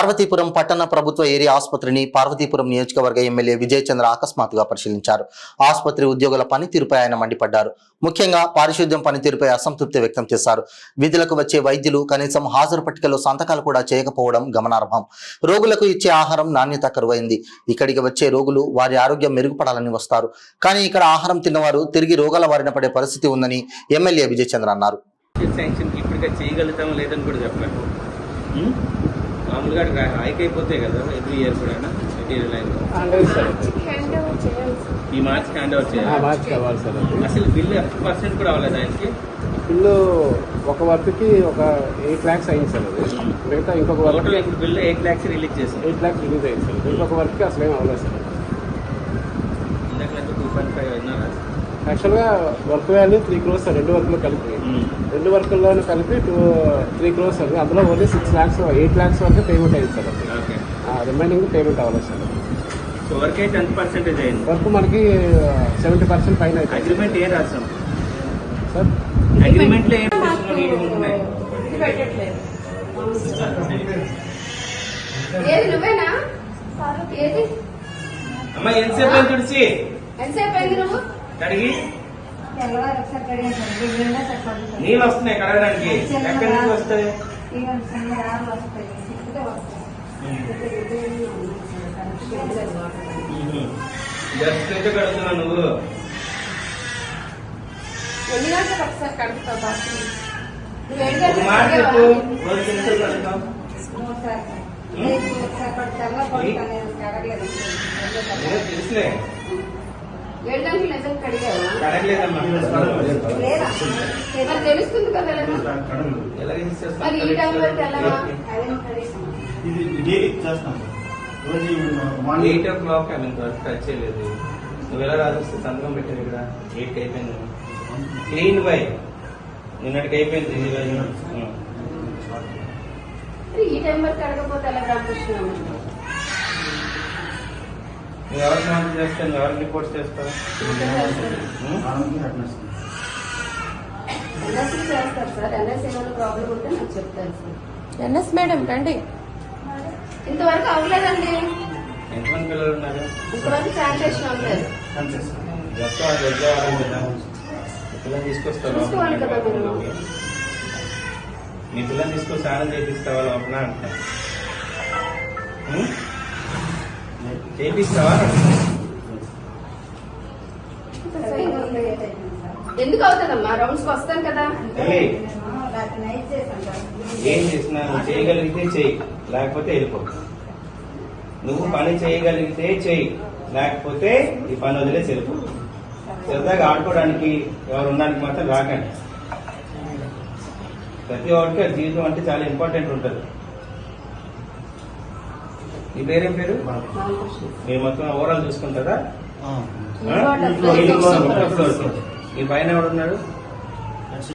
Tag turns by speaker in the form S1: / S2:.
S1: పార్వతీపురం పట్టణ ప్రభుత్వ ఏరియా ఆసుపత్రిని పార్వతీపురం నియోజకవర్గ ఎమ్మెల్యే విజయ్ చంద్ర ఆకస్మాత్తుగా పరిశీలించారు. ఆసుపత్రి ఉద్యోగుల పనితీరుపై ఆయన మండిపడ్డారు. ముఖ్యంగా పారిశుద్ధ్యం పనితీరుపై అసంతృప్తి వ్యక్తం చేశారు. విధులకు వచ్చే వైద్యులు కనీసం హాజరు పట్టికలో సంతకాలు కూడా చేయకపోవడం గమనార్హం. రోగులకు ఇచ్చే ఆహారం నాణ్యత కరువైంది. ఇక్కడికి వచ్చే రోగులు వారి ఆరోగ్యం మెరుగుపడాలని వస్తారు, కానీ ఇక్కడ ఆహారం తిన్నవారు తిరిగి రోగాల బారిన పడే పరిస్థితి ఉందని ఎమ్మెల్యే విజయ్ చంద్ర అన్నారు.
S2: మామూలుగా హైక్ అయిపోతాయి కదా ఎవ్రీ ఇయర్ కూడా మెటీరియల్ ఈ మార్చ్కి హ్యాండ్ ఓవర్ చేయాలి. అసలు బిల్లు % కూడా అవ్వలేదు ఆయనకి.
S3: బిల్లు ఒక వర్క్కి ఒక 8 lakhs అయింది సార్. అది మిగతా ఇంకొక వర్క్
S2: ఇప్పుడు బిల్లు 8 lakhs రిలీజ్ చేశారు.
S3: 8 lakhs రిలీజ్ అయింది సార్. ఇంకొక వర్క్కి అసలు ఏం అవ్వలేదు సార్.
S2: ఇందాక 2.5 అయినారా?
S3: యాక్చువల్గా వర్క్ వాల్యూ 3 crores సార్. 2 వర్క్లు కలిపి 2 వర్కుల్లోనూ కలిపి 3 crores సార్. అందులో ఓన్లీ 6 lakhs 8 lakhs వరకు పేమెంట్ అయింది సార్. అది రిమైనింగ్ పేమెంట్ అవ్వలేదు సార్.
S2: సో వర్క్ అయితే ఎంత % అయింది?
S3: వర్క్ మనకి 70% పైన అయితే.
S2: అగ్రిమెంట్ ఏం రాసాం
S3: సార్?
S2: అగ్రిమెంట్లో ఏం అమ్మా ఎంతసేపు అయింది తుడిచి కడిగి నీళ్ళు వస్తున్నాయి కడగడానికి. ఎక్కడి నుంచి వస్తాయి? జస్ట్ అయితే కడుగుతున్నావు నువ్వు. మాట చెప్పు, రోజు ఎన్నిసార్లు కడుగుతావు? తెలుసులే
S4: తెలుస్తుంది కదా.
S2: 8 o'clock టచ్ చేయలేదు. నువ్వు ఎలా రాజొస్తే సంతకం పెట్టారు కదా. 8కి అయిపోయింది. క్లీన్ బై నిన్నటికి అయిపోయింది.
S4: ఈ టైం వరకు అడగపోతే ఎలా రామకృష్ణ?
S2: నువ్వు ఎవరికి మాత్రం చేస్తావు? నువ్వు ఎవరికి రిపోర్ట్స్ చేస్తావు?
S4: చేస్తారు సార్. ఎన్ఎస్ ఏమైనా ప్రాబ్లం ఉంటే నాకు చెప్తాను సార్.
S5: ఎన్ఎస్ మేడం రండి.
S4: ఇంతవరకు అవ్వలేదండి.
S2: ఎంతమంది పిల్లలు ఉన్నారు?
S4: ఇంతవరకు శానిటేషన్ అవ్వలేదు.
S2: పిల్లలు తీసుకొస్తావు?
S4: చూసుకోవాలి కదా మీరు.
S2: నీ పిల్లల్ని తీసుకొని స్నానం చేపిస్తావా లోపల అంట? చేపిస్తావా?
S4: ఎందుకు అవుతుందమ్మా? రౌండ్స్ కి వస్తాను కదా.
S2: ఏం చేసినా నువ్వు చేయగలిగితే చెయ్యి, లేకపోతే వెళ్ళిపో. నువ్వు పని చేయగలిగితే చెయ్యి, లేకపోతే ఈ పని వదిలేసి వెళ్ళిపో. సరదాగా ఆడుకోవడానికి ఎవరు ఉండడానికి మాత్రం రాకండి. ప్రతి ఒక్కరికి జీవితం అంటే చాలా ఇంపార్టెంట్ ఉంటుంది. నీ పేరేం పేరు? మీరు మొత్తం ఓవరాల్ చూసుకుంటారా? ఈ పైన ఎవడున్నాడు?